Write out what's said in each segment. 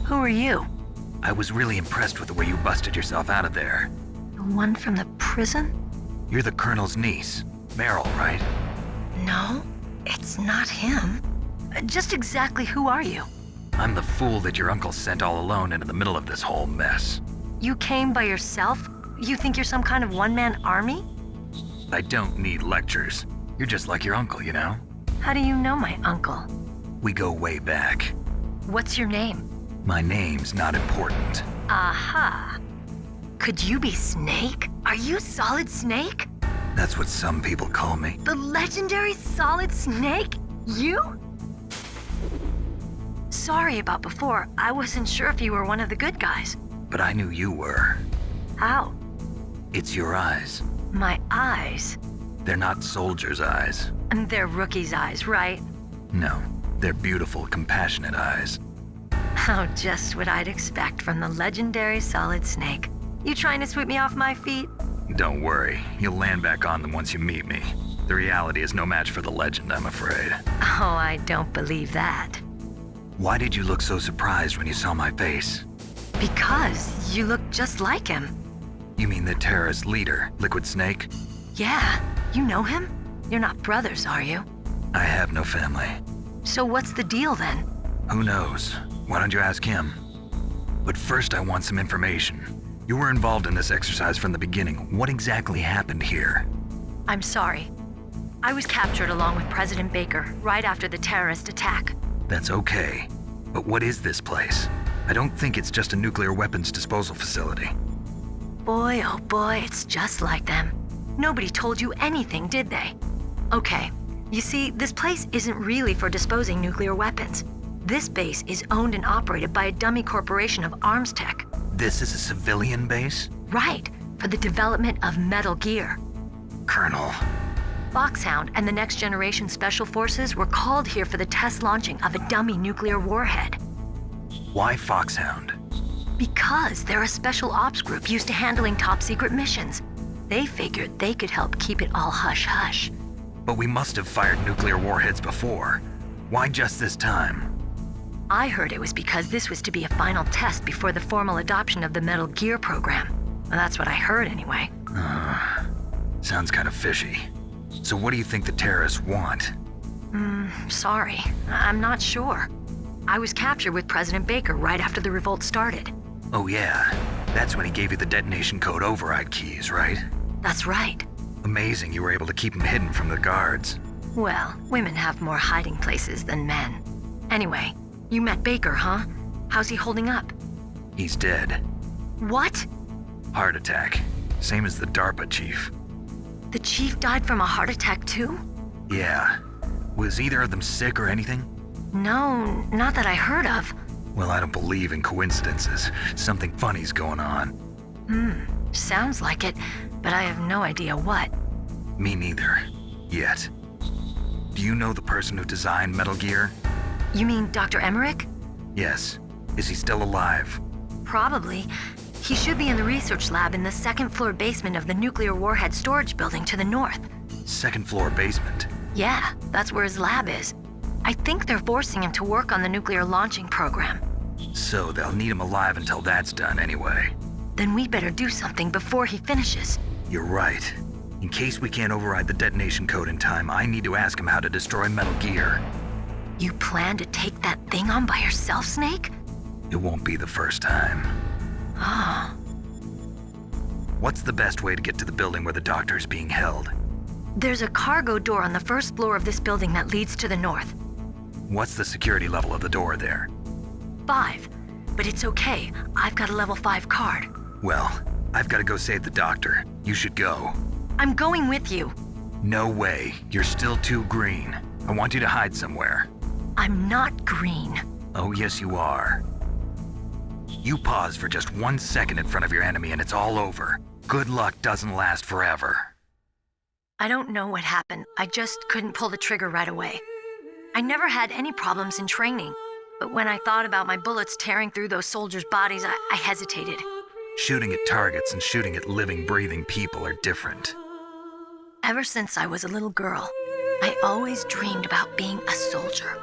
Who are you? I was really impressed with the way you busted yourself out of there. The one from the prison? You're the Colonel's niece, Meryl, right? No, it's not him. Just exactly who are you? I'm the fool that your uncle sent all alone into the middle of this whole mess. You came by yourself? You think you're some kind of one-man army? I don't need lectures. You're just like your uncle, you know? How do you know my uncle? We go way back. What's your name? My name's not important. Aha. Could you be Snake? Are you Solid Snake? That's what some people call me. The legendary Solid Snake? You? Sorry about before. I wasn't sure if you were one of the good guys. But I knew you were. How? It's your eyes. My eyes? They're not soldiers' eyes. And they're rookies' eyes, right? No, they're beautiful, compassionate eyes. Oh, just what I'd expect from the legendary Solid Snake. You trying to sweep me off my feet? Don't worry, you'll land back on them once you meet me. The reality is no match for the legend, I'm afraid. Oh, I don't believe that. Why did you look so surprised when you saw my face? Because you look just like him. You mean the terrorist leader, Liquid Snake? Yeah, you know him? You're not brothers, are you? I have no family. So what's the deal then? Who knows? Why don't you ask him? But first I want some information. You were involved in this exercise from the beginning. What exactly happened here? I'm sorry. I was captured along with President Baker right after the terrorist attack. That's okay. But what is this place? I don't think it's just a nuclear weapons disposal facility. Boy, oh boy, it's just like them. Nobody told you anything, did they? Okay, you see, this place isn't really for disposing nuclear weapons. This base is owned and operated by a dummy corporation of arms tech. This is a civilian base? Right, for the development of Metal Gear. Colonel. Foxhound and the Next Generation Special Forces were called here for the test launching of a dummy nuclear warhead. Why Foxhound? Because they're a special ops group used to handling top secret missions. They figured they could help keep it all hush-hush. But we must have fired nuclear warheads before. Why just this time? I heard it was because this was to be a final test before the formal adoption of the Metal Gear program. Well, that's what I heard anyway. Sounds kind of fishy. So what do you think the terrorists want? Sorry. I'm not sure. I was captured with President Baker right after the revolt started. Oh yeah, that's when he gave you the detonation code override keys, right? That's right. Amazing you were able to keep him hidden from the guards. Well, women have more hiding places than men. Anyway, you met Baker, huh? How's he holding up? He's dead. What? Heart attack. Same as the DARPA chief. The chief died from a heart attack too? Yeah. Was either of them sick or anything? No, not that I heard of. Well, I don't believe in coincidences. Something funny's going on. Sounds like it, but I have no idea what. Me neither. Yet. Do you know the person who designed Metal Gear? You mean Dr. Emmerich? Yes. Is he still alive? Probably. He should be in the research lab in the second floor basement of the nuclear warhead storage building to the north. Second floor basement? Yeah, that's where his lab is. I think they're forcing him to work on the nuclear launching program. So they'll need him alive until that's done anyway. Then we better do something before he finishes. You're right. In case we can't override the detonation code in time, I need to ask him how to destroy Metal Gear. You plan to take that thing on by yourself, Snake? It won't be the first time. Ah. What's the best way to get to the building where the doctor's being held? There's a cargo door on the first floor of this building that leads to the north. What's the security level of the door there? 5. But it's okay. I've got a level 5 card. Well, I've got to go save the doctor. You should go. I'm going with you. No way. You're still too green. I want you to hide somewhere. I'm not green. Oh, yes, you are. You pause for just 1 second in front of your enemy and it's all over. Good luck doesn't last forever. I don't know what happened. I just couldn't pull the trigger right away. I never had any problems in training, but when I thought about my bullets tearing through those soldiers' bodies, I hesitated. Shooting at targets and shooting at living, breathing people are different. Ever since I was a little girl, I always dreamed about being a soldier.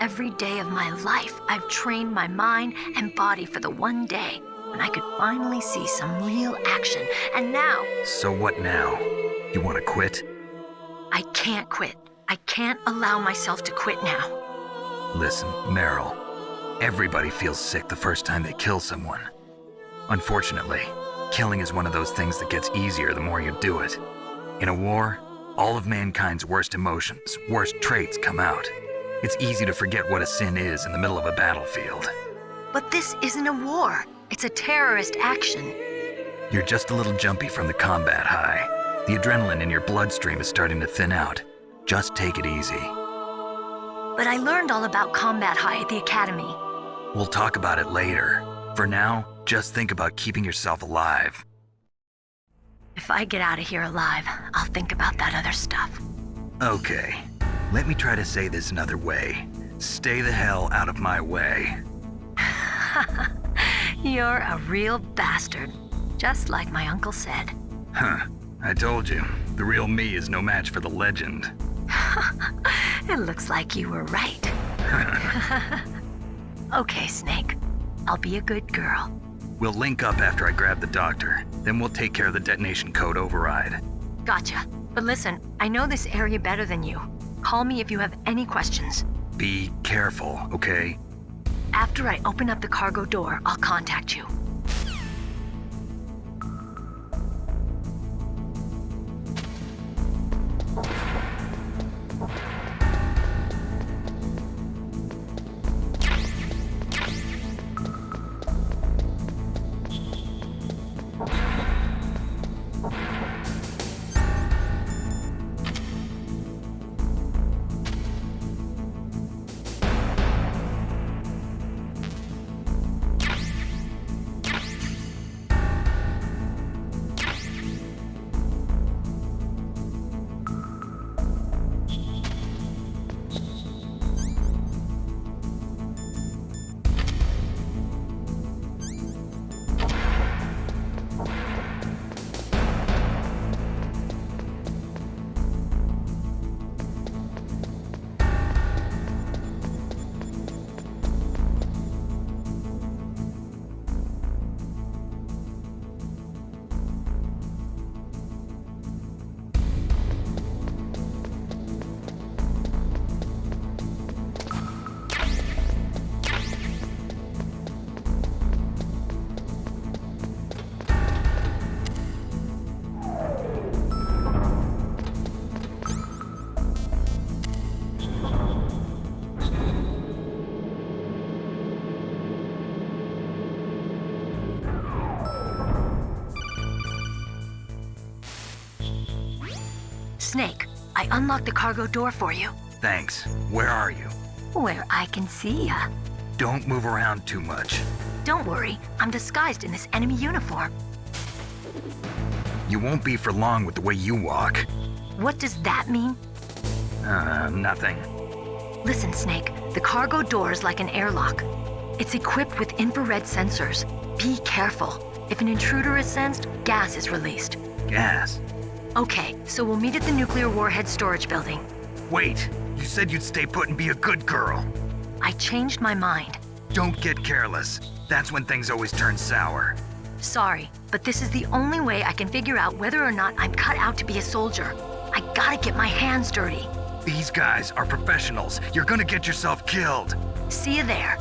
every day of my life, I've trained my mind and body for the one day when I could finally see some real action. And now, So what now? You want to quit? I can't quit. I can't allow myself to quit now. Listen, Meryl, everybody feels sick the first time they kill someone. Unfortunately, killing is one of those things that gets easier the more you do it. In a war, all of mankind's worst emotions, worst traits come out. It's easy to forget what a sin is in the middle of a battlefield. But this isn't a war. It's a terrorist action. You're just a little jumpy from the combat high. The adrenaline in your bloodstream is starting to thin out. Just take it easy. But I learned all about combat high at the academy. We'll talk about it later. For now, just think about keeping yourself alive. If I get out of here alive, I'll think about that other stuff. Okay, let me try to say this another way. Stay the hell out of my way. You're a real bastard, just like my uncle said. Huh, I told you, the real me is no match for the legend. It looks like you were right. Okay, Snake. I'll be a good girl. We'll link up after I grab the doctor. Then we'll take care of the detonation code override. Gotcha. But listen, I know this area better than you. Call me if you have any questions. Be careful, okay? After I open up the cargo door, I'll contact you. Snake, I unlocked the cargo door for you. Thanks. Where are you? Where I can see ya. Don't move around too much. Don't worry, I'm disguised in this enemy uniform. You won't be for long with the way you walk. What does that mean? Nothing. Listen, Snake, the cargo door is like an airlock. It's equipped with infrared sensors. Be careful. If an intruder is sensed, gas is released. Gas? Okay, so we'll meet at the nuclear warhead storage building. Wait, you said you'd stay put and be a good girl. I changed my mind. Don't get careless. That's when things always turn sour. Sorry, but this is the only way I can figure out whether or not I'm cut out to be a soldier. I gotta get my hands dirty. These guys are professionals. You're gonna get yourself killed. See you there.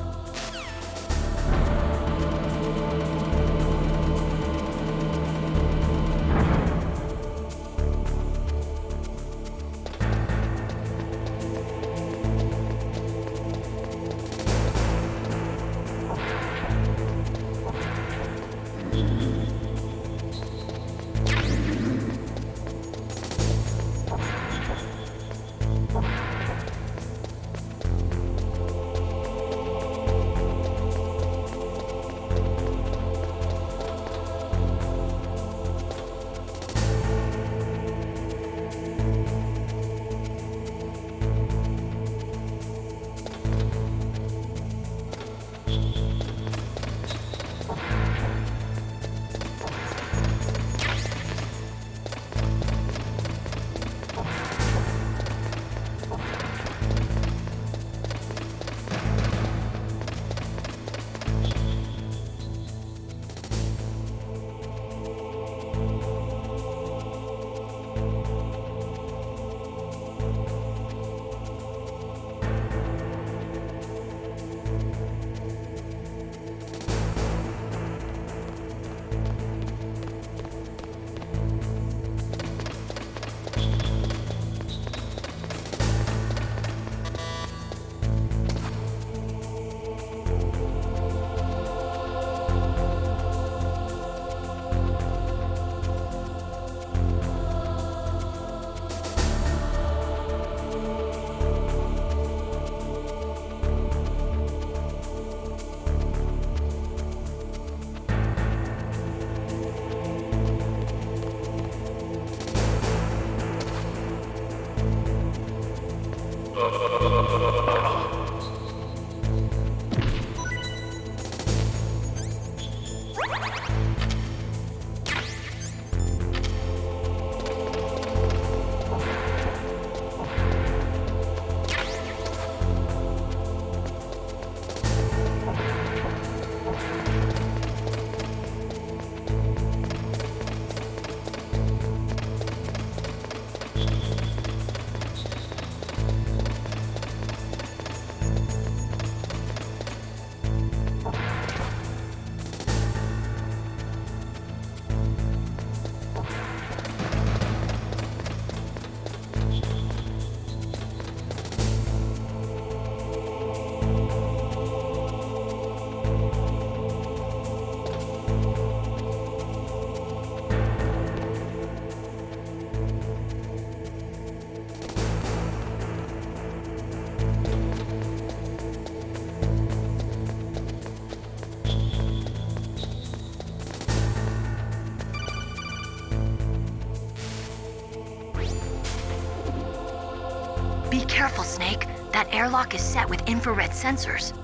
Be careful, Snake. That airlock is set with infrared sensors.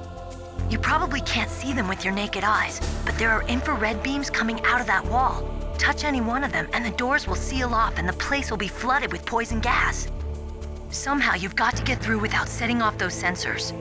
You probably can't see them with your naked eyes, but there are infrared beams coming out of that wall. Touch any one of them and the doors will seal off and the place will be flooded with poison gas. Somehow you've got to get through without setting off those sensors.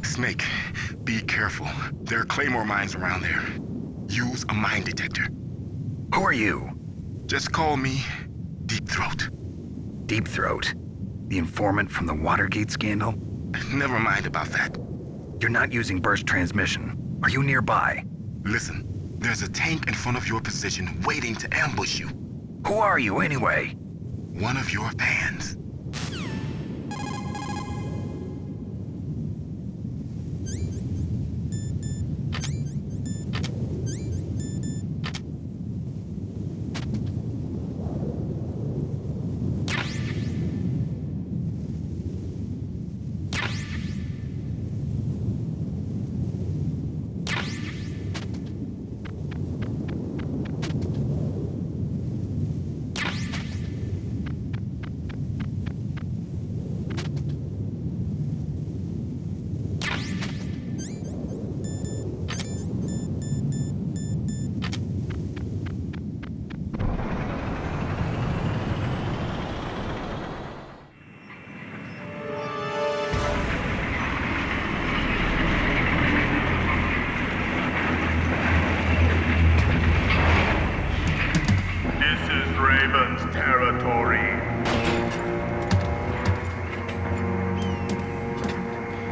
Snake, be careful. There are claymore mines around there. Use a mine detector. Who are you? Just call me Deep Throat. Deep Throat? The informant from the Watergate scandal? Never mind about that. You're not using burst transmission. Are you nearby? Listen, there's a tank in front of your position waiting to ambush you. Who are you anyway? One of your fans.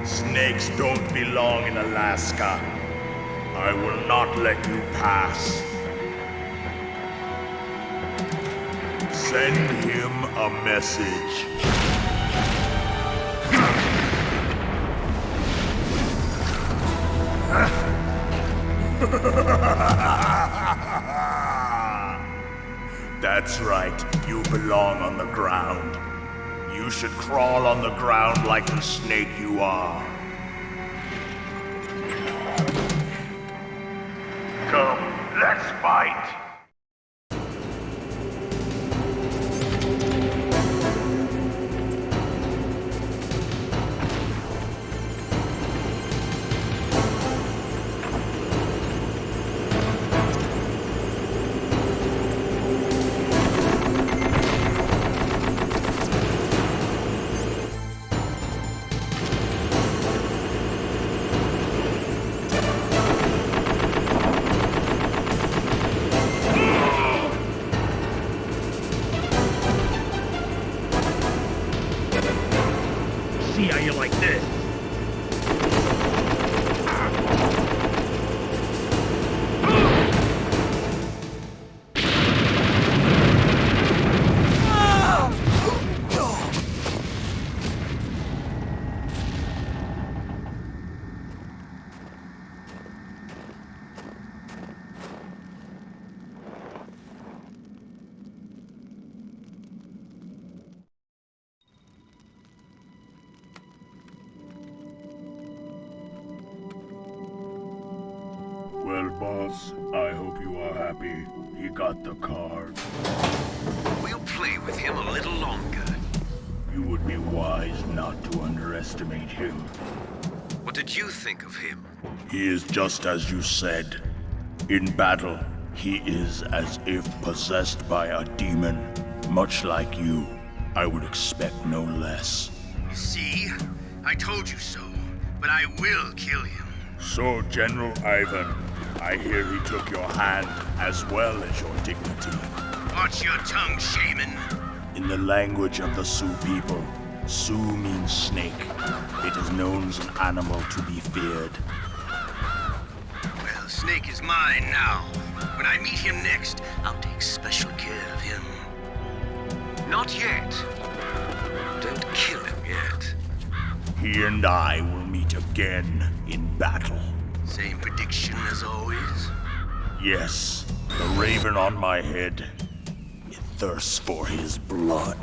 Snakes don't belong in Alaska. I will not let you pass. Send him a message. That's right, you belong on the ground. You should crawl on the ground like the snake you are. Come, let's fight! see how you like this. Well, boss, I hope you are happy. He got the card. We'll play with him a little longer. You would be wise not to underestimate him. What did you think of him? He is just as you said. In battle, he is as if possessed by a demon. Much like you, I would expect no less. See? I told you so. But I will kill him. So, General Ivan, I hear he took your hand as well as your dignity. Watch your tongue, shaman. In the language of the Sioux people, Sioux means snake. It is known as an animal to be feared. Well, Snake is mine now. When I meet him next, I'll take special care of him. Not yet. Don't kill him yet. He and I will meet again in battle. Same prediction as always? Yes, the raven on my head. It thirsts for his blood.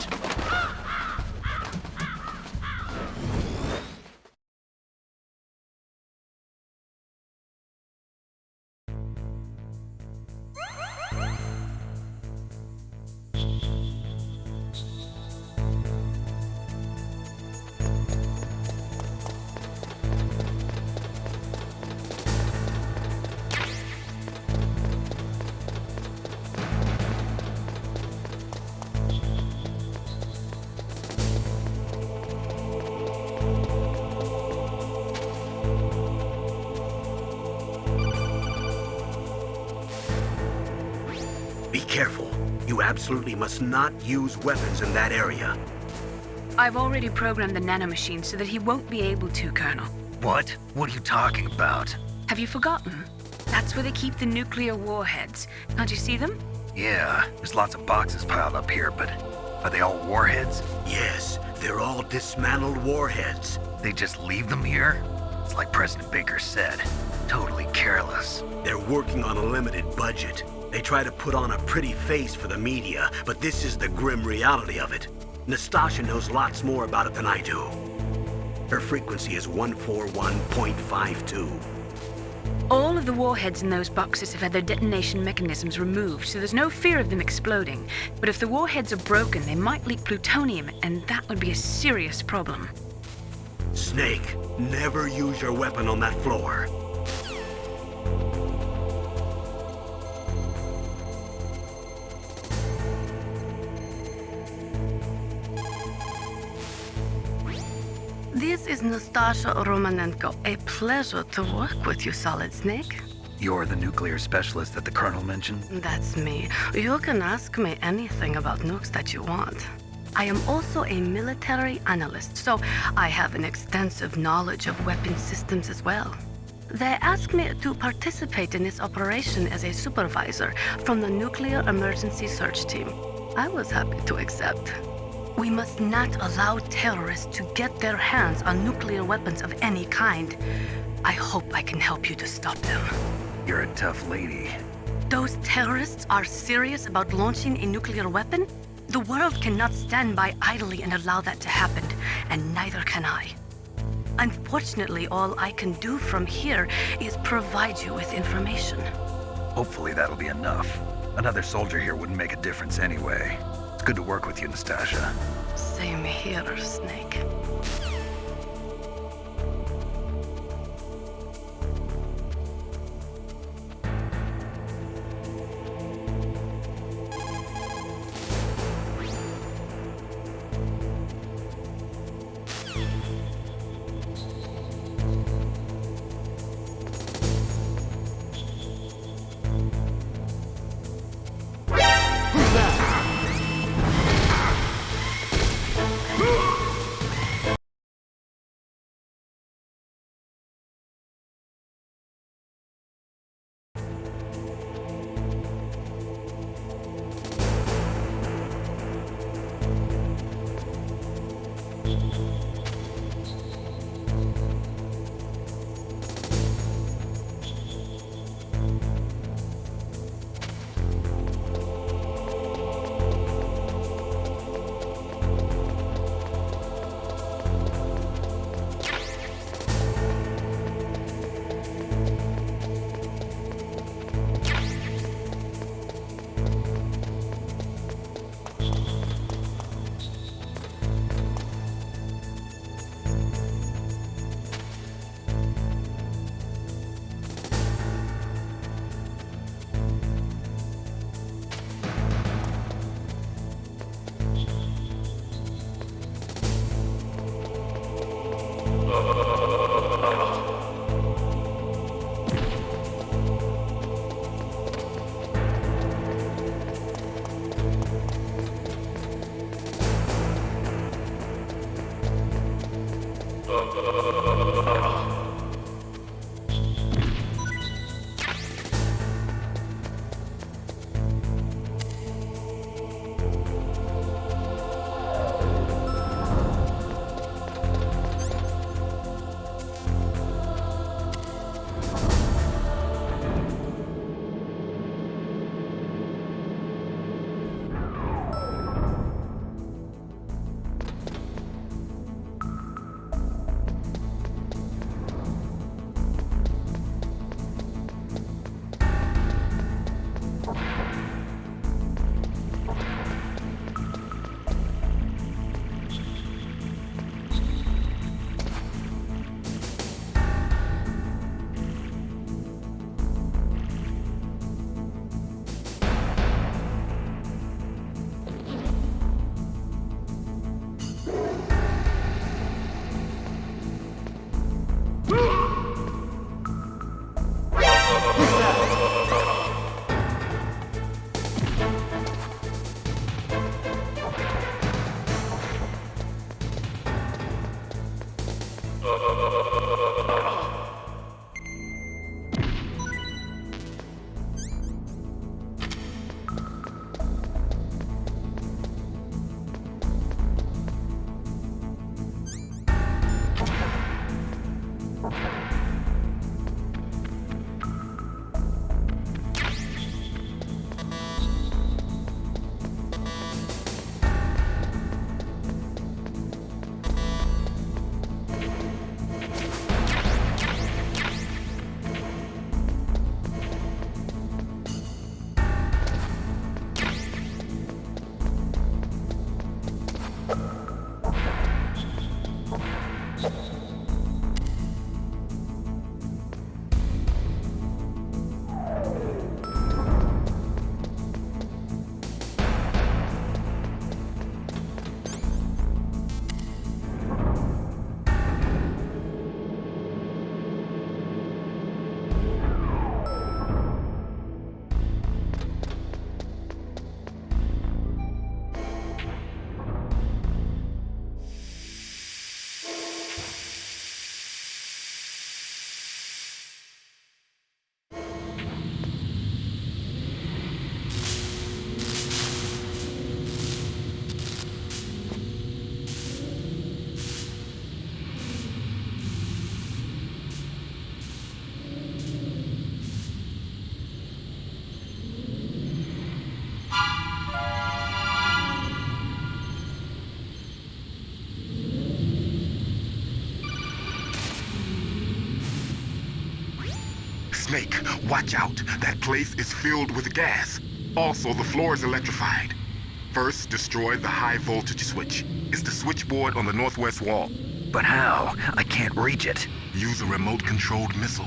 Be careful. You absolutely must not use weapons in that area. I've already programmed the nanomachine so that he won't be able to, Colonel. What? What are you talking about? Have you forgotten? That's where they keep the nuclear warheads. Can't you see them? Yeah, there's lots of boxes piled up here, but are they all warheads? Yes, they're all dismantled warheads. They just leave them here? It's like President Baker said. Totally careless. They're working on a limited budget. They try to put on a pretty face for the media, but this is the grim reality of it. Nastasha knows lots more about it than I do. Her frequency is 141.52. All of the warheads in those boxes have had their detonation mechanisms removed, so there's no fear of them exploding. But if the warheads are broken, they might leak plutonium, and that would be a serious problem. Snake, never use your weapon on that floor. This is Nastasha Romanenko. A pleasure to work with you, Solid Snake. You're the nuclear specialist that the Colonel mentioned? That's me. You can ask me anything about nukes that you want. I am also a military analyst, so I have an extensive knowledge of weapon systems as well. They asked me to participate in this operation as a supervisor from the Nuclear Emergency Search Team. I was happy to accept. We must not allow terrorists to get their hands on nuclear weapons of any kind. I hope I can help you to stop them. You're a tough lady. Those terrorists are serious about launching a nuclear weapon? The world cannot stand by idly and allow that to happen, and neither can I. Unfortunately, all I can do from here is provide you with information. Hopefully that'll be enough. Another soldier here wouldn't make a difference anyway. It's good to work with you, Nastasha. Same here, Snake. Snake, watch out. That place is filled with gas. Also, the floor is electrified. First, destroy the high voltage switch. It's the switchboard on the northwest wall. But how? I can't reach it. Use a remote-controlled missile.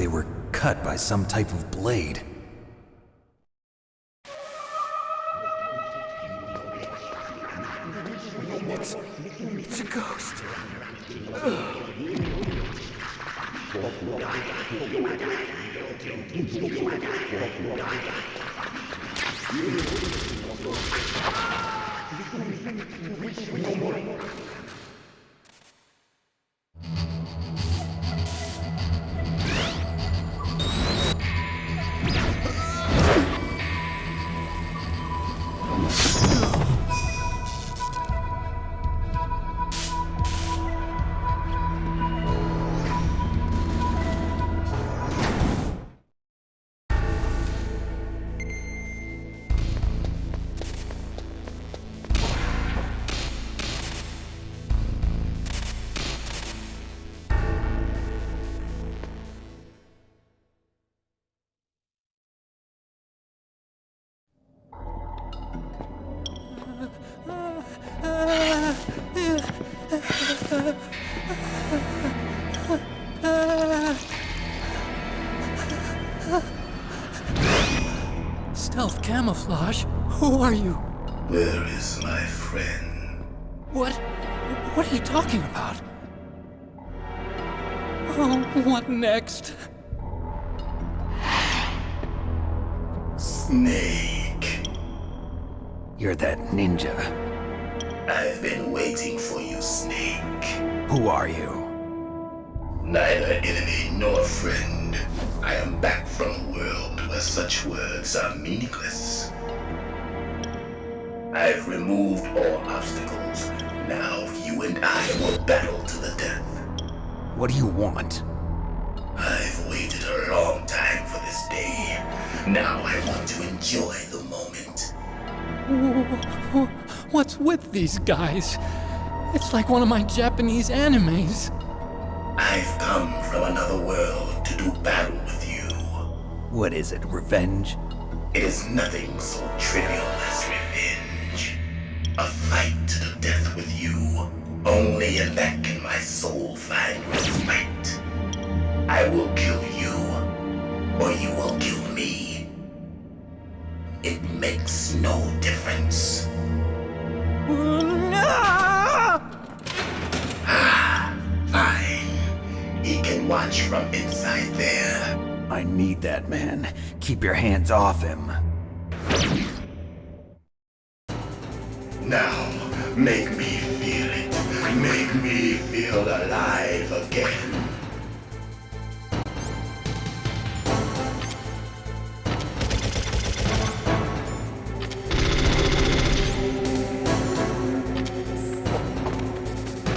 they were cut by some type of blade. It's a ghost. Stealth camouflage? Who are you? Where is my friend? What are you talking about? Oh, what next? Snake. You're that ninja. I've been waiting for you, Snake. Who are you? Neither enemy nor friend. I am back from a world where such words are meaningless. I've removed all obstacles. Now you and I will battle to the death. What do you want? I've waited a long time for this day. Now I want to enjoy the moment. What's with these guys? It's like one of my Japanese animes. I've come from another world to do battle with you. What is it, revenge? It is nothing so trivial as revenge. A fight to the death with you. Only in that can my soul find respite. I will kill you, or you will kill me. It makes no difference. Fine. He can watch from inside there. I need that man. Keep your hands off him. Now, make me feel it. Make me feel alive again.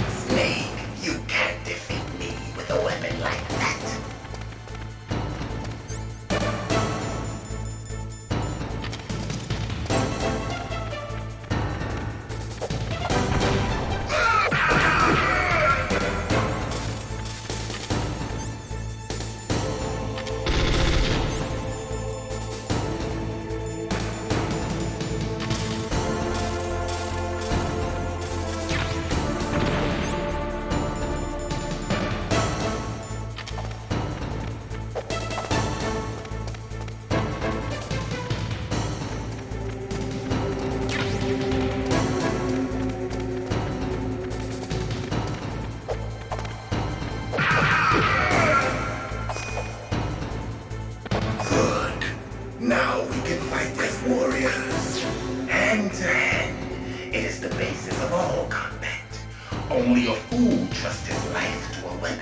Snake, you can't defeat me with a weapon like that. Now we can fight as warriors. Hand to hand. It is the basis of all combat. Only a fool trusts his life to a weapon.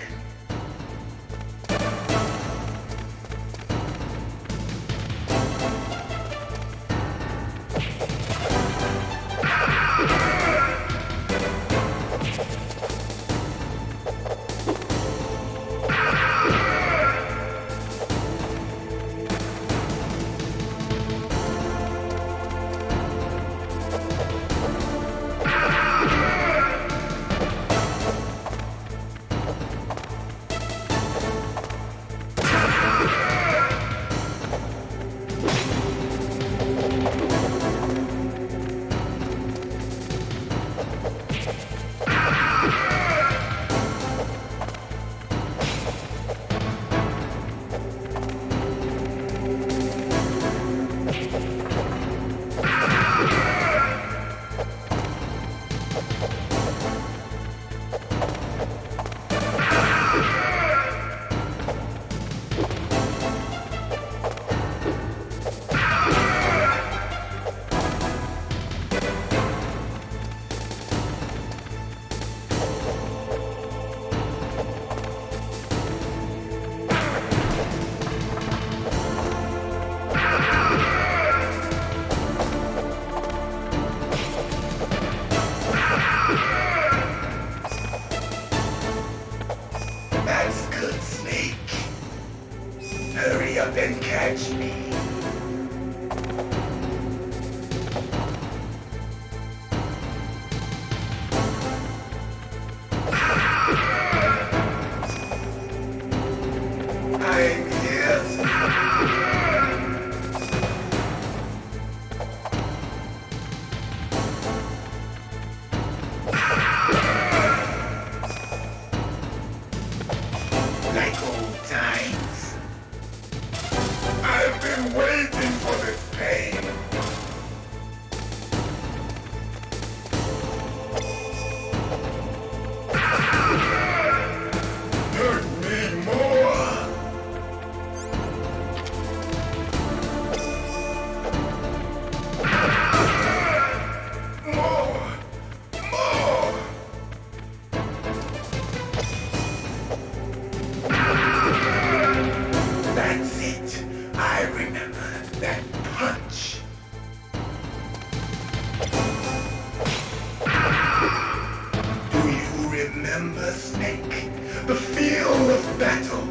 remember, Snake? The feel of battle.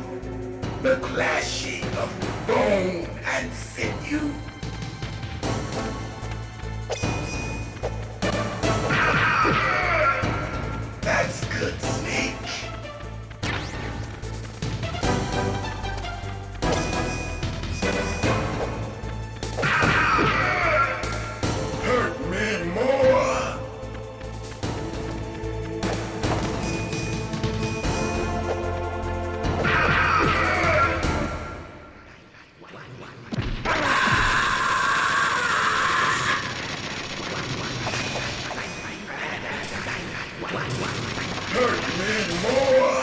The clashing of bone and sinew. That's good, Snake. Hurt me more. Hurt me more.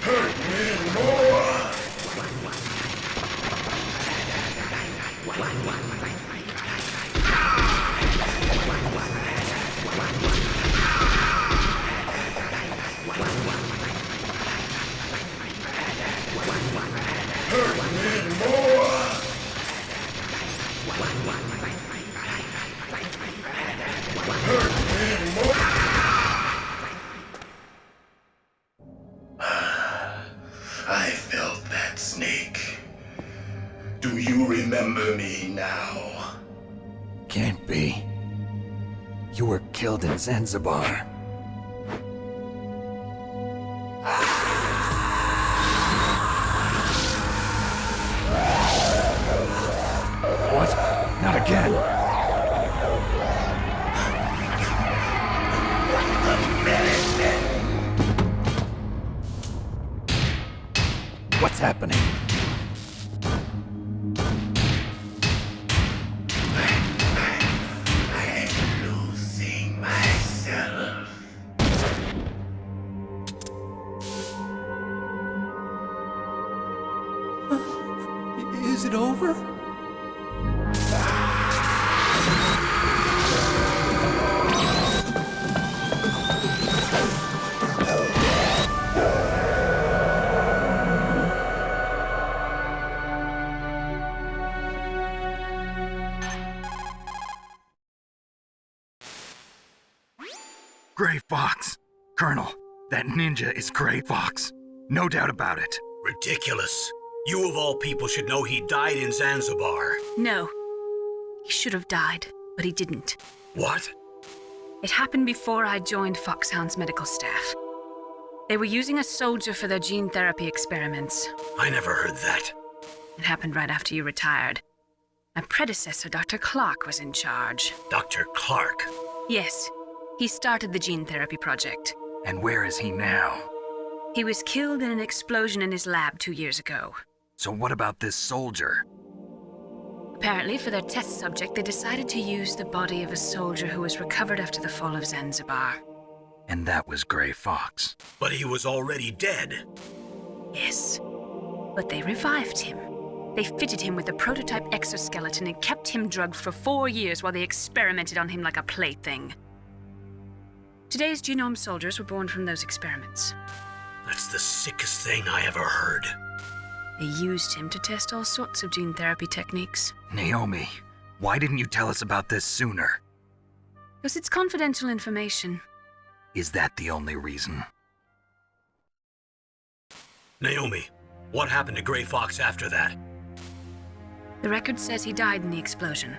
Hurt me more. Hurt me more. Hurt me more. I felt that, Snake. Do you remember me now? Can't be. You were killed in Zanzibar. What? Not again. What's happening? I'm losing myself. Is it over? Gray Fox. Colonel, that ninja is Gray Fox. No doubt about it. Ridiculous. You of all people should know he died in Zanzibar. No. He should have died, but he didn't. What? It happened before I joined Foxhound's medical staff. They were using a soldier for their gene therapy experiments. I never heard that. It happened right after you retired. My predecessor, Dr. Clark, was in charge. Dr. Clark? Yes, he started the gene therapy project. And where is he now? He was killed in an explosion in his lab 2 years ago. So what about this soldier? Apparently, for their test subject, they decided to use the body of a soldier who was recovered after the fall of Zanzibar. And that was Gray Fox. But he was already dead. Yes, but they revived him. They fitted him with a prototype exoskeleton and kept him drugged for 4 years while they experimented on him like a plaything. Today's genome soldiers were born from those experiments. That's the sickest thing I ever heard. They used him to test all sorts of gene therapy techniques. Naomi, why didn't you tell us about this sooner? Because it's confidential information. Is that the only reason? Naomi, what happened to Gray Fox after that? The record says he died in the explosion.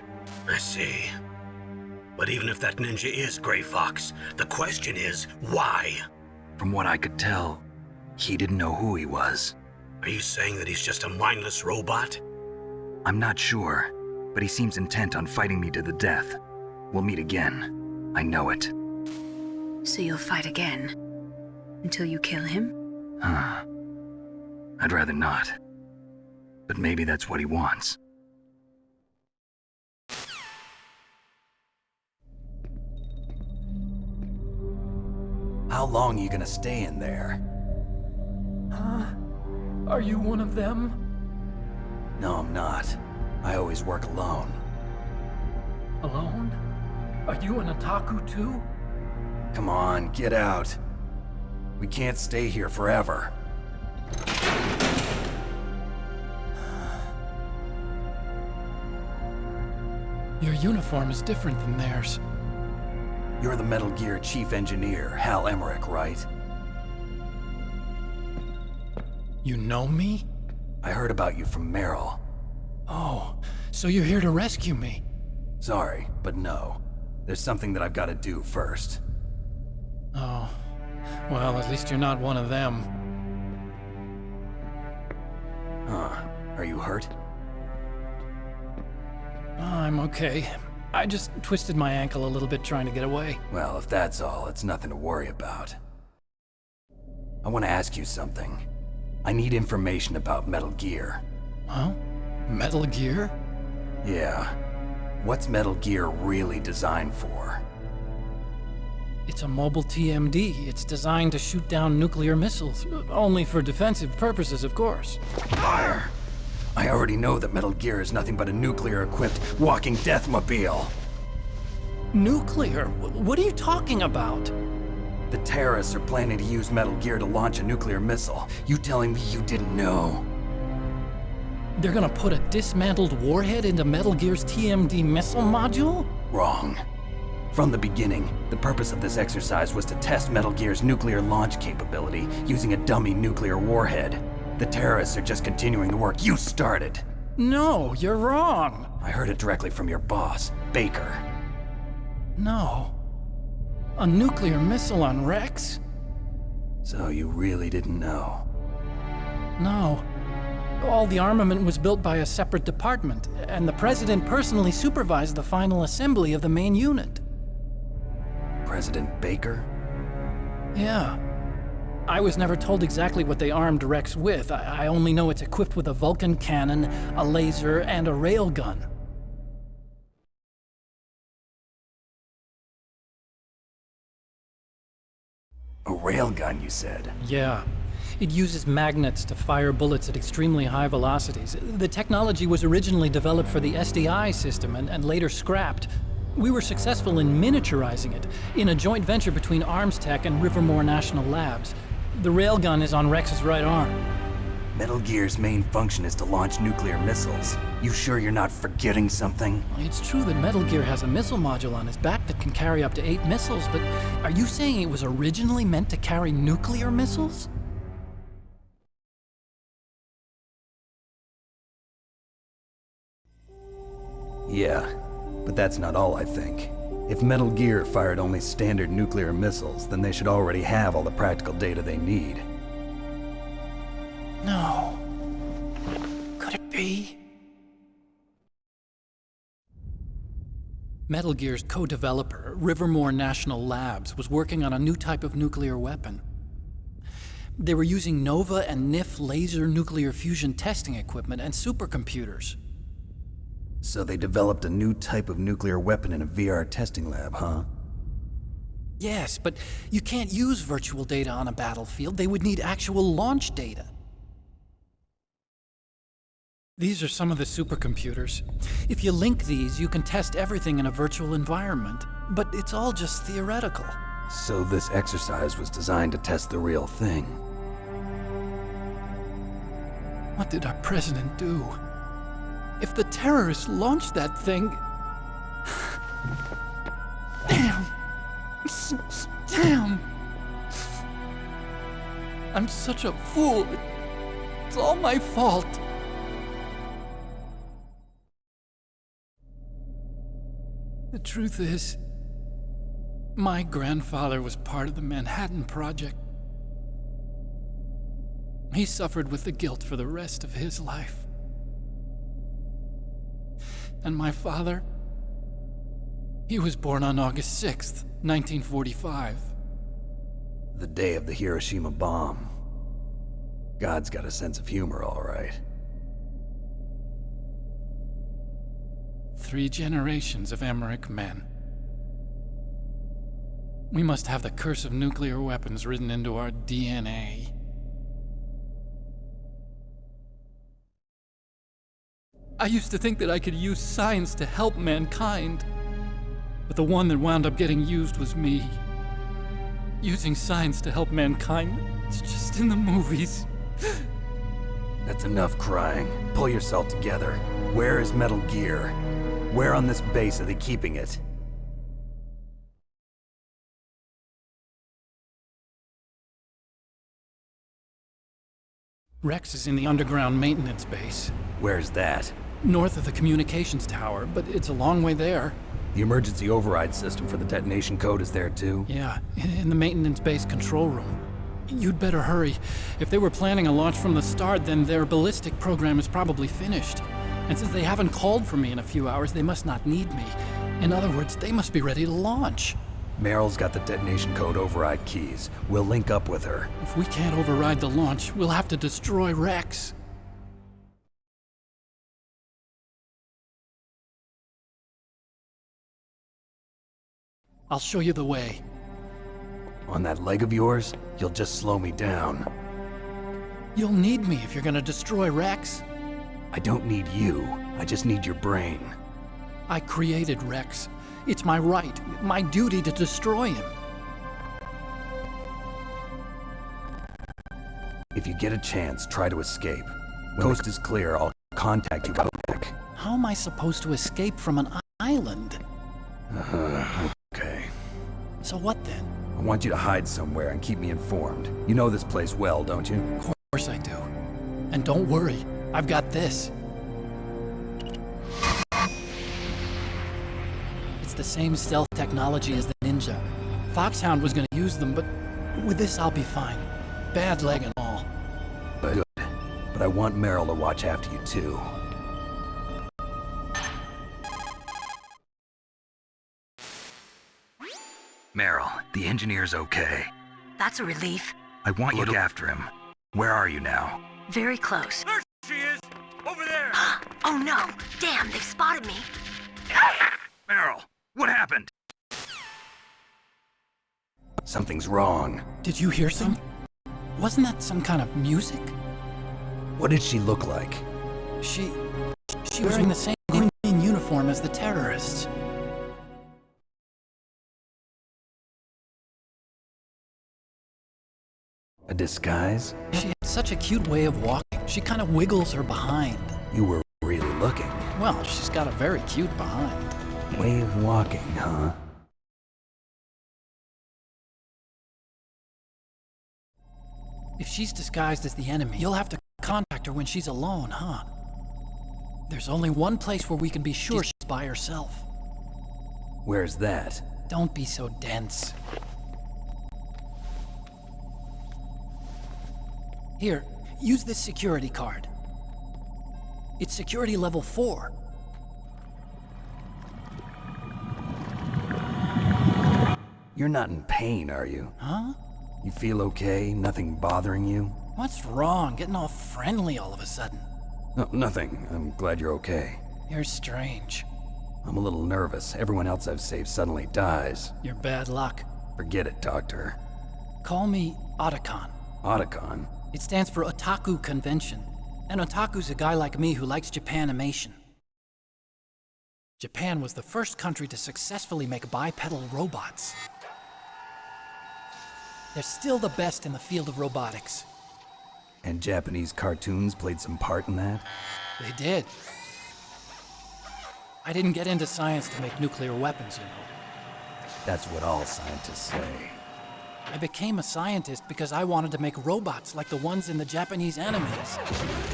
I see. But even if that ninja is Gray Fox, the question is, why? From what I could tell, he didn't know who he was. Are you saying that he's just a mindless robot? I'm not sure, but he seems intent on fighting me to the death. We'll meet again. I know it. So you'll fight again? Until you kill him? I'd rather not. But maybe that's what he wants. How long are you gonna stay in there? Huh? Are you one of them? No, I'm not. I always work alone. Alone? Are you an otaku too? Come on, get out. We can't stay here forever. Your uniform is different than theirs. You're the Metal Gear chief engineer, Hal Emmerich, right? You know me? I heard about you from Meryl. Oh, so you're here to rescue me? Sorry, but no. There's something that I've got to do first. Oh, well, at least you're not one of them. Huh. Are you hurt? I'm okay. I just twisted my ankle a little bit trying to get away. Well, if that's all, it's nothing to worry about. I want to ask you something. I need information about Metal Gear. Huh? Metal Gear? Yeah. What's Metal Gear really designed for? It's a mobile TMD. It's designed to shoot down nuclear missiles. Only for defensive purposes, of course. Fire! I already know that Metal Gear is nothing but a nuclear-equipped walking deathmobile. Nuclear? What are you talking about? The terrorists are planning to use Metal Gear to launch a nuclear missile. You telling me you didn't know? They're gonna put a dismantled warhead into Metal Gear's TMD missile module? Wrong. From the beginning, the purpose of this exercise was to test Metal Gear's nuclear launch capability using a dummy nuclear warhead. The terrorists are just continuing the work you started. No, you're wrong. I heard it directly from your boss, Baker. No. A nuclear missile on Rex? So you really didn't know? No. All the armament was built by a separate department, and the president personally supervised the final assembly of the main unit. President Baker? Yeah. I was never told exactly what they armed Rex with. I only know it's equipped with a Vulcan cannon, a laser, and a railgun. A railgun, you said? Yeah. It uses magnets to fire bullets at extremely high velocities. The technology was originally developed for the SDI system and later scrapped. We were successful in miniaturizing it in a joint venture between ArmsTech and Rivermore National Labs. The railgun is on Rex's right arm. Metal Gear's main function is to launch nuclear missiles. You sure you're not forgetting something? It's true that Metal Gear has a missile module on his back that can carry up to 8 missiles, but are you saying it was originally meant to carry nuclear missiles? Yeah, but that's not all I think. If Metal Gear fired only standard nuclear missiles, then they should already have all the practical data they need. No. Could it be? Metal Gear's co-developer, Rivermore National Labs, was working on a new type of nuclear weapon. They were using NOVA and NIF laser nuclear fusion testing equipment and supercomputers. So they developed a new type of nuclear weapon in a VR testing lab, huh? Yes, but you can't use virtual data on a battlefield. They would need actual launch data. These are some of the supercomputers. If you link these, you can test everything in a virtual environment. But it's all just theoretical. So this exercise was designed to test the real thing. What did our president do? If the terrorists launched that thing... Damn! Damn! I'm such a fool. It's all my fault. The truth is, my grandfather was part of the Manhattan Project. He suffered with the guilt for the rest of his life. And my father, he was born on August 6th, 1945. The day of the Hiroshima bomb. God's got a sense of humor, all right. 3 generations of Emmerich men. We must have the curse of nuclear weapons written into our DNA. I used to think that I could use science to help mankind, but the one that wound up getting used was me. Using science to help mankind, it's just in the movies. That's enough crying. Pull yourself together. Where is Metal Gear? Where on this base are they keeping it? Rex is in the underground maintenance base. Where's that? North of the communications tower, but it's a long way there. The emergency override system for the detonation code is there too? Yeah, in the maintenance base control room. You'd better hurry. If they were planning a launch from the start, then their ballistic program is probably finished. And since they haven't called for me in a few hours, they must not need me. In other words, they must be ready to launch. Meryl's got the detonation code override keys. We'll link up with her. If we can't override the launch, we'll have to destroy Rex. I'll show you the way. On that leg of yours, you'll just slow me down. You'll need me if you're gonna destroy Rex. I don't need you. I just need your brain. I created Rex. It's my right, my duty to destroy him. If you get a chance, try to escape. When the coast is clear, I'll contact you by back. How am I supposed to escape from an island? Okay. So what then? I want you to hide somewhere and keep me informed. You know this place well, don't you? Of course I do. And don't worry, I've got this. It's the same stealth technology as the Ninja. Foxhound was gonna use them, but with this I'll be fine. Bad leg and all. Good. But I want Meryl to watch after you too. Meryl, the engineer's okay. That's a relief. I want you to look after him. Where are you now? Very close. There she is! Over there! Oh no! Damn, they've spotted me. Meryl, what happened? Something's wrong. Did you hear some? Wasn't that some kind of music? What did she look like? She was wearing the same green uniform as the terrorists. A disguise? She had such a cute way of walking. She kind of wiggles her behind. You were really looking. Well, she's got a very cute behind. Way of walking, huh? If she's disguised as the enemy, you'll have to contact her when she's alone, huh? There's only one place where we can be sure she's by herself. Where's that? Don't be so dense. Here, use this security card. It's security level 4. You're not in pain, are you? Huh? You feel okay? Nothing bothering you? What's wrong? Getting all friendly all of a sudden. No, nothing. I'm glad you're okay. You're strange. I'm a little nervous. Everyone else I've saved suddenly dies. You're bad luck. Forget it, Doctor. Call me Otacon. Otacon? It stands for Otaku Convention. And Otaku's a guy like me who likes Japanimation. Japan was the first country to successfully make bipedal robots. They're still the best in the field of robotics. And Japanese cartoons played some part in that? They did. I didn't get into science to make nuclear weapons, you know. That's what all scientists say. I became a scientist because I wanted to make robots like the ones in the Japanese animes.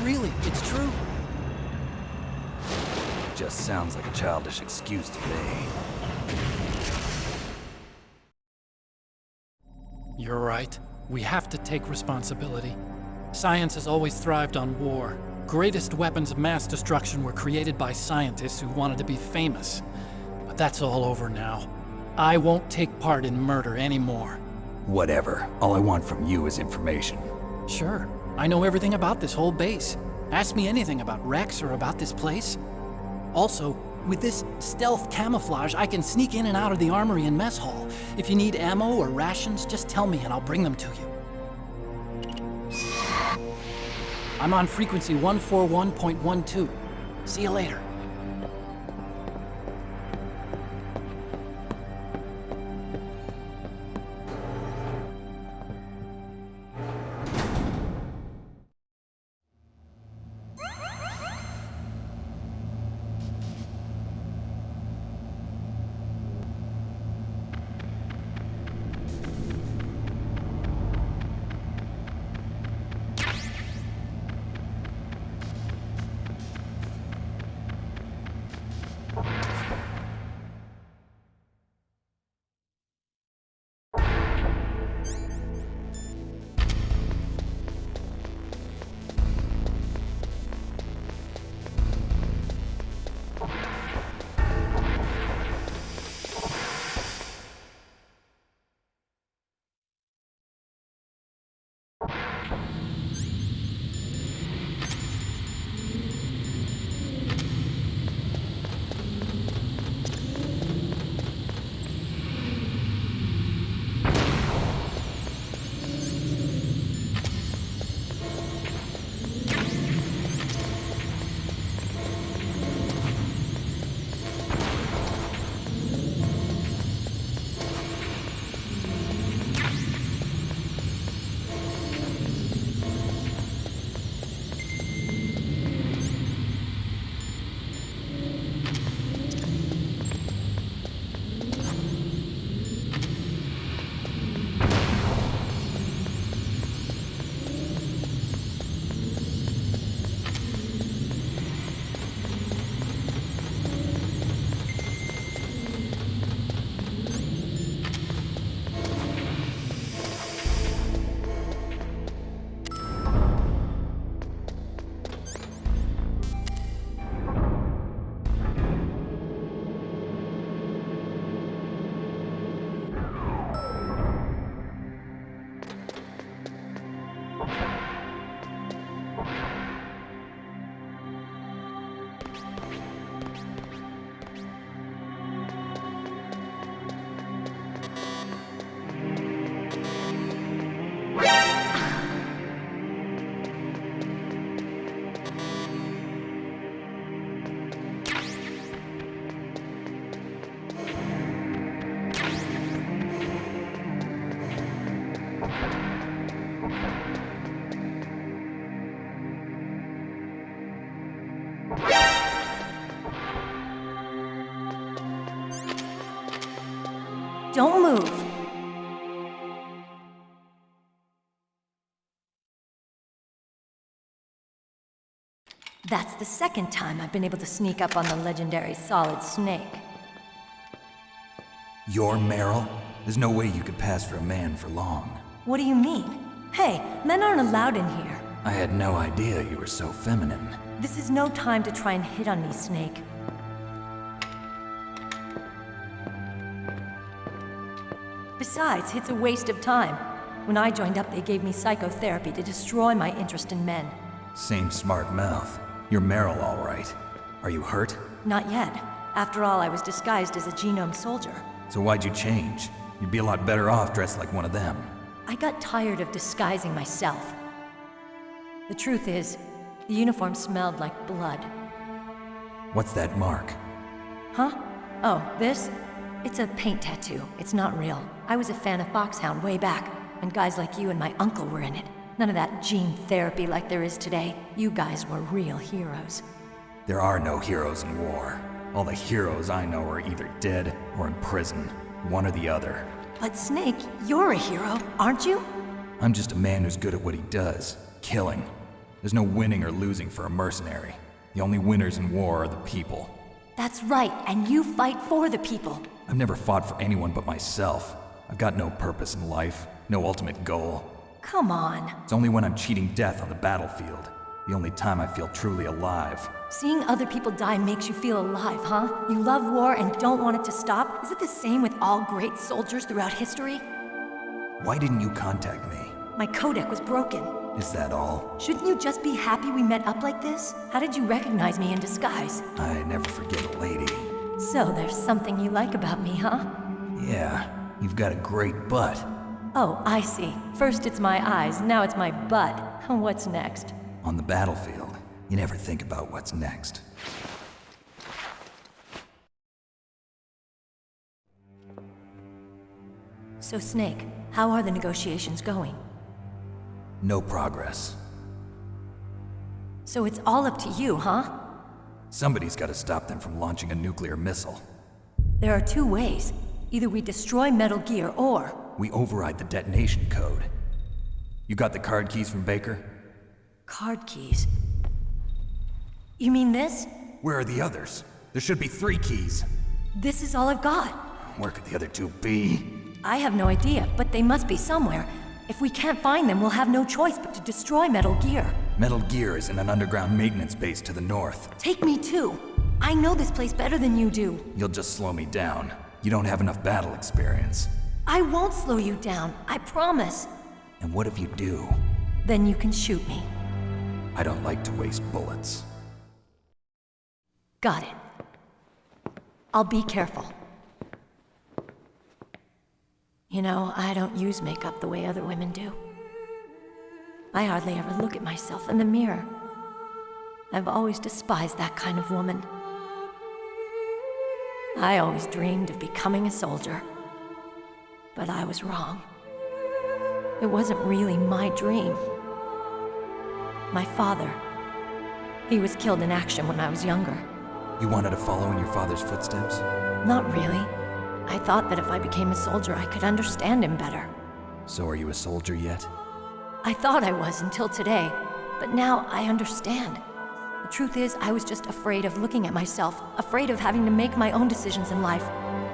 Really, it's true. Just sounds like a childish excuse to me. You're right. We have to take responsibility. Science has always thrived on war. Greatest weapons of mass destruction were created by scientists who wanted to be famous. But that's all over now. I won't take part in murder anymore. Whatever. All I want from you is information. Sure. I know everything about this whole base. Ask me anything about Rex or about this place. Also, with this stealth camouflage, I can sneak in and out of the armory and mess hall. If you need ammo or rations, just tell me and I'll bring them to you. I'm on frequency 141.12. See you later. Don't move. That's the second time I've been able to sneak up on the legendary Solid Snake. You're Meryl? There's no way you could pass for a man for long. What do you mean? Hey, men aren't allowed in here. I had no idea you were so feminine. This is no time to try and hit on me, Snake. Besides, it's a waste of time. When I joined up, they gave me psychotherapy to destroy my interest in men. Same smart mouth. You're Meryl, all right. Are you hurt? Not yet. After all, I was disguised as a genome soldier. So why'd you change? You'd be a lot better off dressed like one of them. I got tired of disguising myself. The truth is, the uniform smelled like blood. What's that mark? Huh? Oh, this? It's a paint tattoo. It's not real. I was a fan of Foxhound way back, and guys like you and my uncle were in it. None of that gene therapy like there is today. You guys were real heroes. There are no heroes in war. All the heroes I know are either dead or in prison. One or the other. But Snake, you're a hero, aren't you? I'm just a man who's good at what he does. Killing. There's no winning or losing for a mercenary. The only winners in war are the people. That's right, and you fight for the people. I've never fought for anyone but myself. I've got no purpose in life, no ultimate goal. Come on. It's only when I'm cheating death on the battlefield. The only time I feel truly alive. Seeing other people die makes you feel alive, huh? You love war and don't want it to stop? Is it the same with all great soldiers throughout history? Why didn't you contact me? My codec was broken. Is that all? Shouldn't you just be happy we met up like this? How did you recognize me in disguise? I never forget a lady. So there's something you like about me, huh? Yeah, you've got a great butt. Oh, I see. First it's my eyes, now it's my butt. What's next? On the battlefield, you never think about what's next. So Snake, how are the negotiations going? No progress. So it's all up to you, huh? Somebody's got to stop them from launching a nuclear missile. There are two ways. Either we destroy Metal Gear or... we override the detonation code. You got the card keys from Baker? Card keys? You mean this? Where are the others? There should be 3 keys. This is all I've got. Where could the other 2 be? I have no idea, but they must be somewhere. If we can't find them, we'll have no choice but to destroy Metal Gear. Metal Gear is in an underground maintenance base to the north. Take me too. I know this place better than you do. You'll just slow me down. You don't have enough battle experience. I won't slow you down, I promise. And what if you do? Then you can shoot me. I don't like to waste bullets. Got it. I'll be careful. You know, I don't use makeup the way other women do. I hardly ever look at myself in the mirror. I've always despised that kind of woman. I always dreamed of becoming a soldier. But I was wrong. It wasn't really my dream. My father, he was killed in action when I was younger. You wanted to follow in your father's footsteps? Not really. I thought that if I became a soldier, I could understand him better. So are you a soldier yet? I thought I was until today, but now I understand. The truth is, I was just afraid of looking at myself, afraid of having to make my own decisions in life.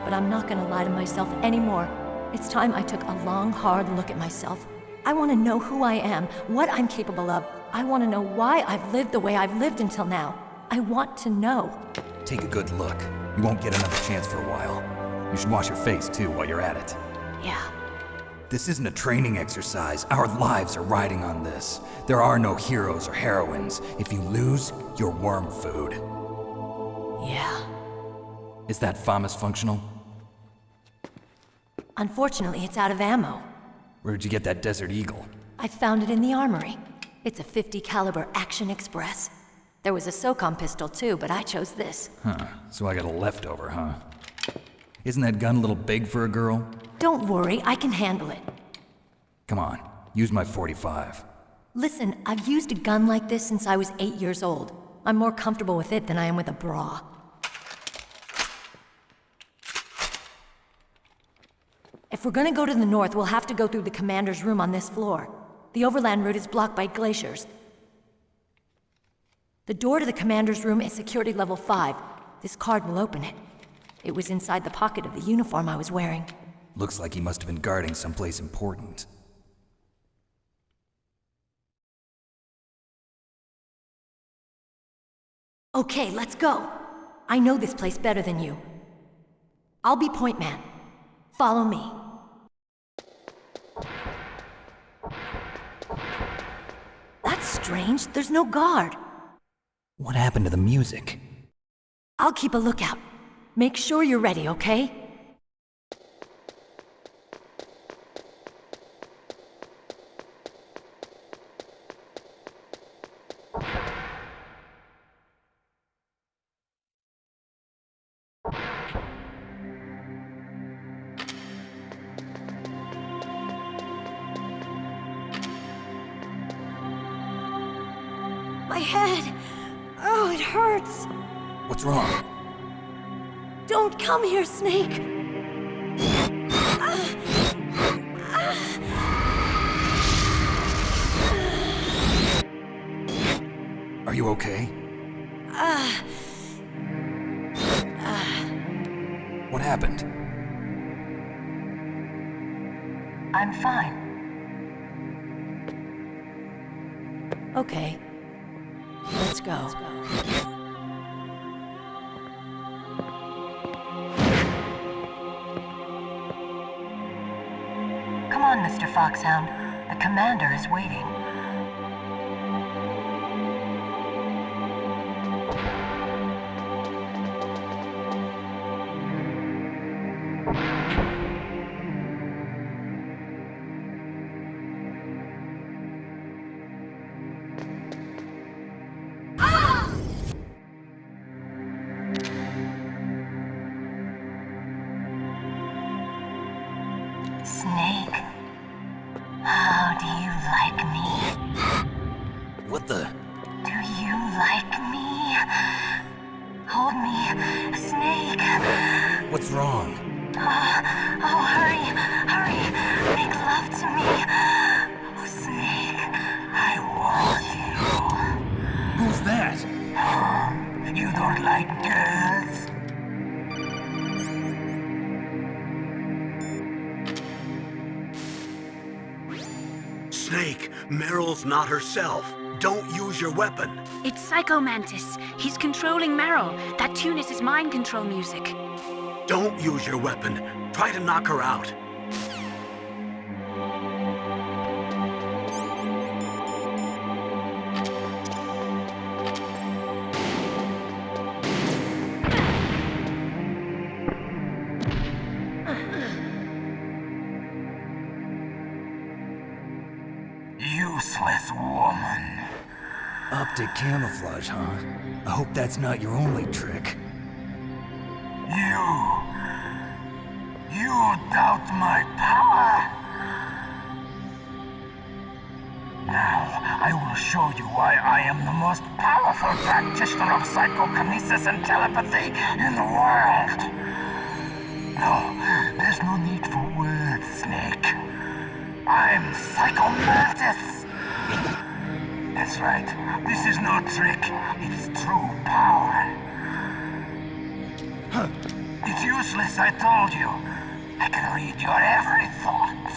But I'm not gonna lie to myself anymore. It's time I took a long, hard look at myself. I want to know who I am, what I'm capable of. I want to know why I've lived the way I've lived until now. I want to know. Take a good look. You won't get another chance for a while. You should wash your face, too, while you're at it. Yeah. This isn't a training exercise. Our lives are riding on this. There are no heroes or heroines. If you lose, you're worm food. Yeah. Is that FAMAS functional? Unfortunately, it's out of ammo. Where'd you get that Desert Eagle? I found it in the armory. It's a .50 caliber Action Express. There was a SOCOM pistol too, but I chose this. Huh, so I got a leftover, huh? Isn't that gun a little big for a girl? Don't worry, I can handle it. Come on, use my .45. Listen, I've used a gun like this since I was 8 years old. I'm more comfortable with it than I am with a bra. If we're gonna go to the north, we'll have to go through the commander's room on this floor. The overland route is blocked by glaciers. The door to the commander's room is security level 5. This card will open it. It was inside the pocket of the uniform I was wearing. Looks like he must have been guarding someplace important. Okay, let's go. I know this place better than you. I'll be point man. Follow me. That's strange. There's no guard. What happened to the music? I'll keep a lookout. Make sure you're ready, okay? My head! Oh, it hurts! What's wrong? Don't come here, Snake! Are you okay? What happened? I'm fine. Okay. Let's go. Come on, Mr. Foxhound. The commander is waiting. Snake, how do you like me? What the? Do you like me? Hold me, Snake. What's wrong? Oh, hurry, hurry. Make love to me. Oh, Snake, I want you. Who's that? You don't like girls? Snake, Meryl's not herself. Don't use your weapon. It's Psycho Mantis. He's controlling Meryl. That tune is his mind control music. Don't use your weapon. Try to knock her out. Useless woman. Optic camouflage, huh? I hope that's not your only trick. You doubt my power? Now, I will show you why I am the most powerful practitioner of psychokinesis and telepathy in the world. No, there's no need for words, Snake. I'm Psycho Mantis. That's right. This is no trick. It's true power. It's useless, I told you. I can read your every thought.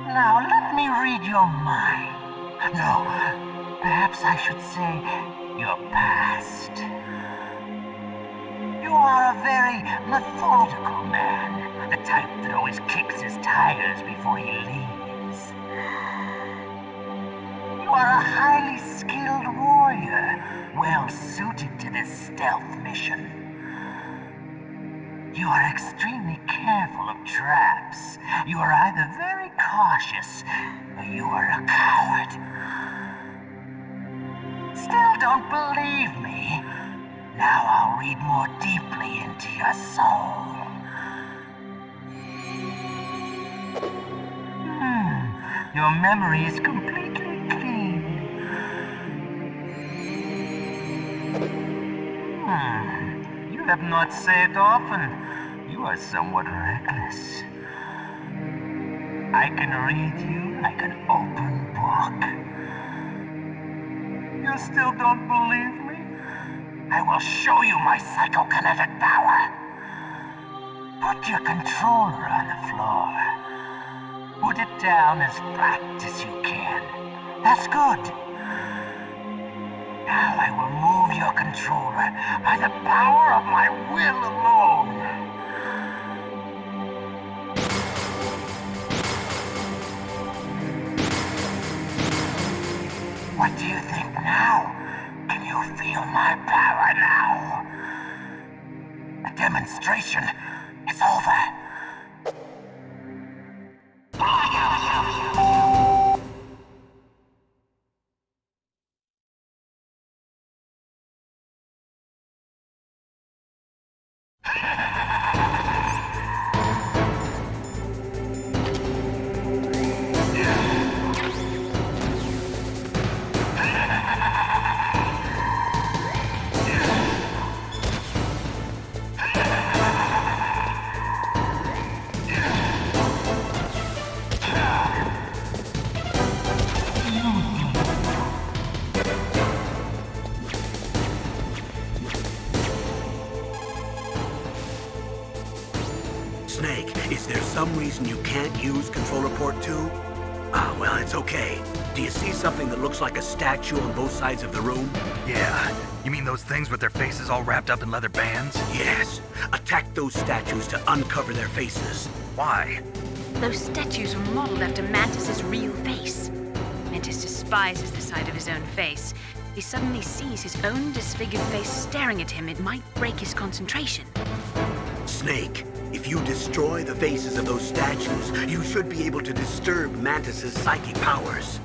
Now, let me read your mind. No, perhaps I should say your past. You are a very methodical man, the type that always kicks his tires before he leaves. You are a highly skilled warrior, well suited to this stealth mission. You are extremely careful of traps. You are either very cautious, or you are a coward. Still don't believe me? Now I'll read more deeply into your soul. Your memory is completely clean. have not said often. You are somewhat reckless. I can read you like an open book. You still don't believe me? I will show you my psychokinetic power. Put your controller on the floor. Put it down as flat as you can. That's good. Now I will move your controller by the power of my will alone. What do you think now? Can you feel my power now? The demonstration is over. Snake, is there some reason you can't use Controller Port 2? Ah, well, it's okay. Do you see something that looks like a statue on both sides of the room? Yeah. You mean those things with their faces all wrapped up in leather bands? Yes. Attack those statues to uncover their faces. Why? Those statues were modeled after Mantis's real face. Mantis despises the sight of his own face. If he suddenly sees his own disfigured face staring at him, it might break his concentration. Snake, if you destroy the faces of those statues, you should be able to disturb Mantis's psychic powers.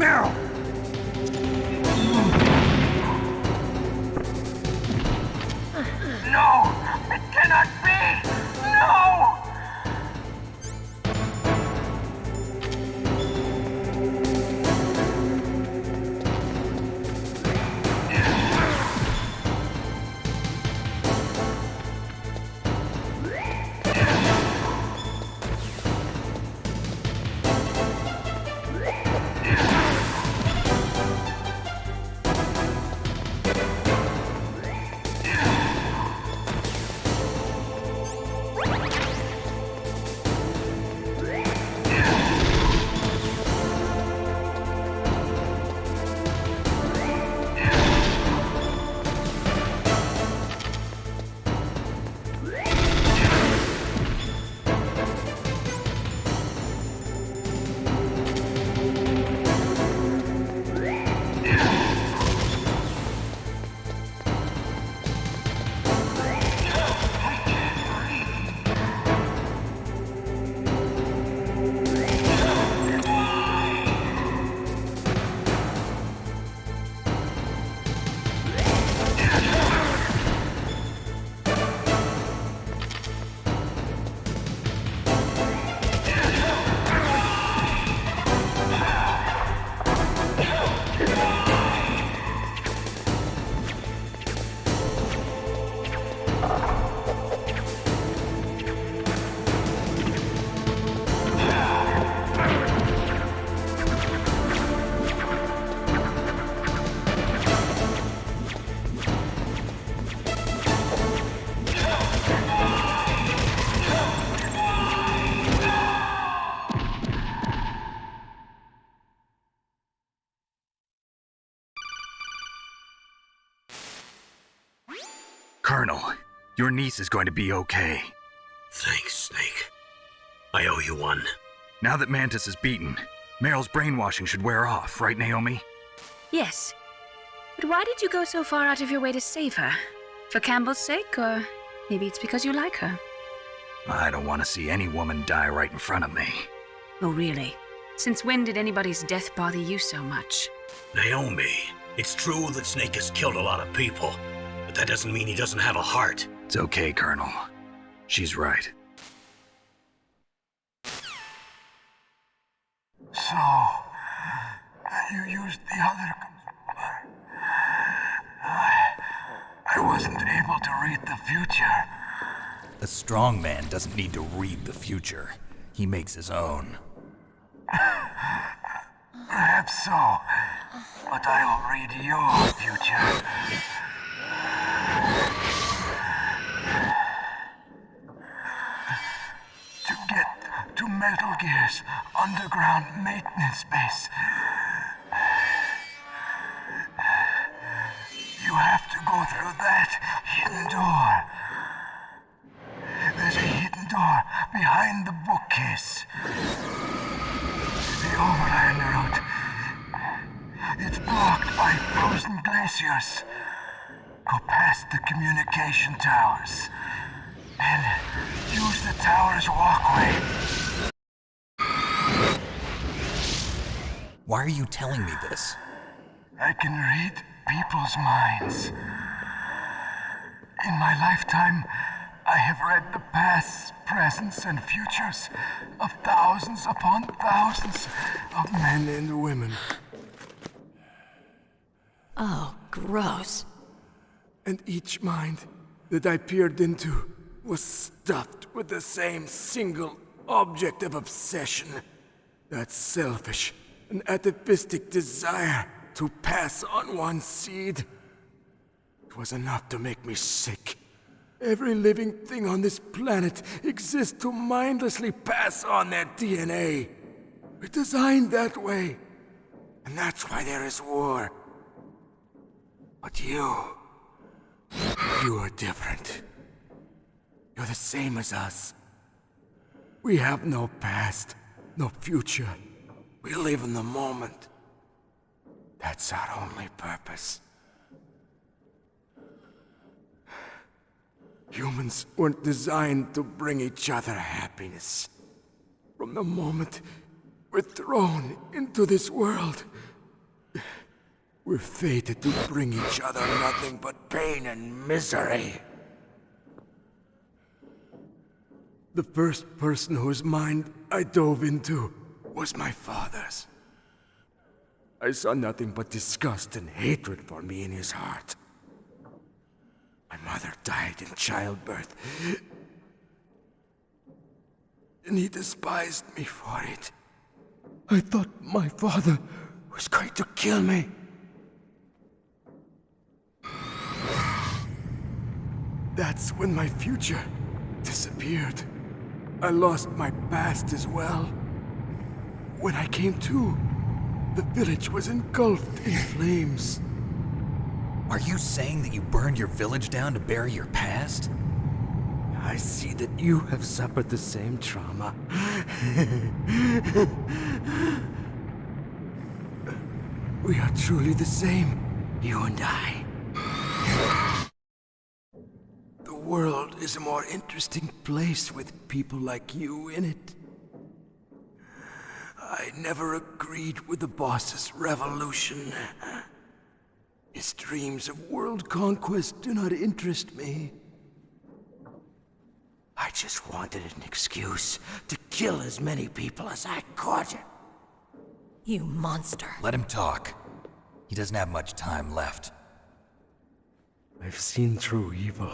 Meryl! No! It cannot be! No! Colonel, your niece is going to be okay. Thanks, Snake. I owe you one. Now that Mantis is beaten, Meryl's brainwashing should wear off, right, Naomi? Yes. But why did you go so far out of your way to save her? For Campbell's sake, or maybe it's because you like her? I don't want to see any woman die right in front of me. Oh, really? Since when did anybody's death bother you so much? Naomi, it's true that Snake has killed a lot of people, but that doesn't mean he doesn't have a heart. It's okay, Colonel. She's right. So, you used the other... I wasn't able to read the future. A strong man doesn't need to read the future. He makes his own. Perhaps so, but I'll read your future. To get to Metal Gear's underground maintenance base, you have to go through that hidden door. There's a hidden door behind the bookcase. The overland route. It's blocked by frozen glaciers. Go past the communication towers. And use the tower's walkway. Why are you telling me this? I can read people's minds. In my lifetime, I have read the pasts, presents, and futures of thousands upon thousands of men and women. Oh, gross. And each mind that I peered into was stuffed with the same single object of obsession. That selfish and atavistic desire to pass on one seed. It was enough to make me sick. Every living thing on this planet exists to mindlessly pass on their DNA. We're designed that way. And that's why there is war. But you are different. You're the same as us. We have no past, no future. We live in the moment. That's our only purpose. Humans weren't designed to bring each other happiness. From the moment we're thrown into this world, We're fated to bring each other nothing but pain and misery. The first person whose mind I dove into was my father's. I saw nothing but disgust and hatred for me in his heart. My mother died in childbirth, and he despised me for it. I thought my father was going to kill me. That's when my future disappeared. I lost my past as well. When I came to, the village was engulfed in flames. Are you saying that you burned your village down to bury your past? I see that you have suffered the same trauma. We are truly the same, you and I. The world is a more interesting place with people like you in it. I never agreed with the boss's revolution. His dreams of world conquest do not interest me. I just wanted an excuse to kill as many people as I could. You monster. Let him talk. He doesn't have much time left. I've seen through evil.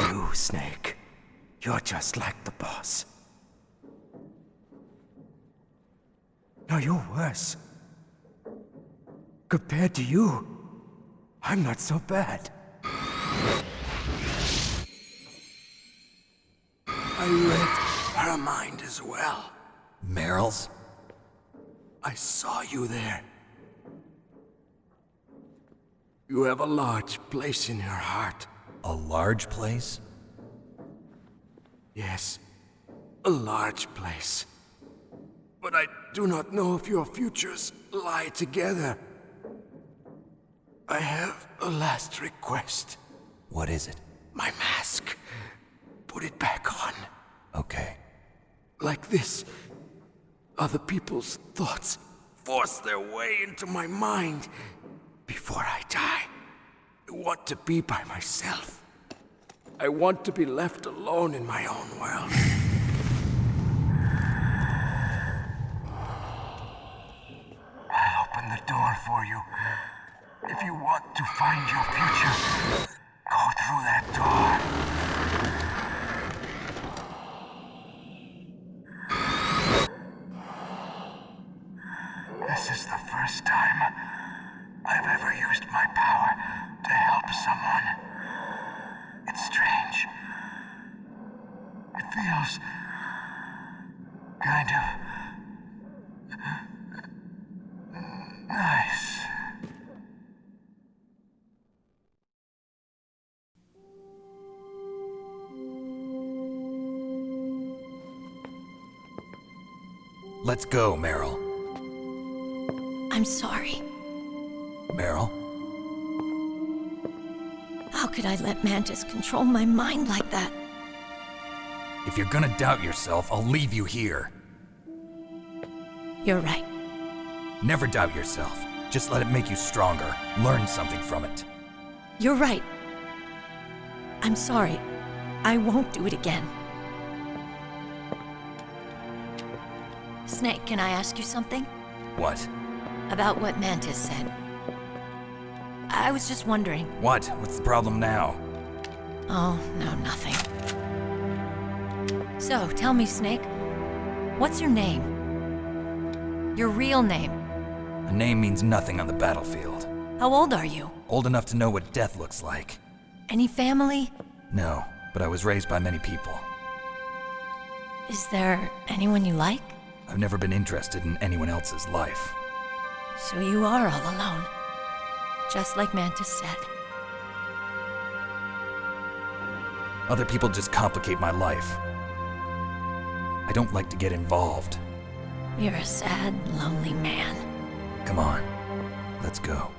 You, Snake. You're just like the boss. No, you're worse. Compared to you, I'm not so bad. I read her mind as well. Meryl's? I saw you there. You have a large place in your heart. A large place? Yes, a large place. But I do not know if your futures lie together. I have a last request. What is it? My mask. Put it back on. Okay. Like this, other people's thoughts force their way into my mind. Before I die, I want to be by myself. I want to be left alone in my own world. I'll open the door for you. If you want to find your future, go through that door. This is the first time I've ever used my power to help someone. It's strange. It feels kind of nice. Let's go, Meryl. I'm sorry. Meryl? How could I let Mantis control my mind like that? If you're gonna doubt yourself, I'll leave you here. You're right. Never doubt yourself. Just let it make you stronger. Learn something from it. You're right. I'm sorry. I won't do it again. Snake, can I ask you something? What? About what Mantis said. I was just wondering. What? What's the problem now? Oh, no, nothing. So, tell me, Snake, what's your name? Your real name? A name means nothing on the battlefield. How old are you? Old enough to know what death looks like. Any family? No, but I was raised by many people. Is there anyone you like? I've never been interested in anyone else's life. So you are all alone. Just like Mantis said. Other people just complicate my life. I don't like to get involved. You're a sad, lonely man. Come on, let's go.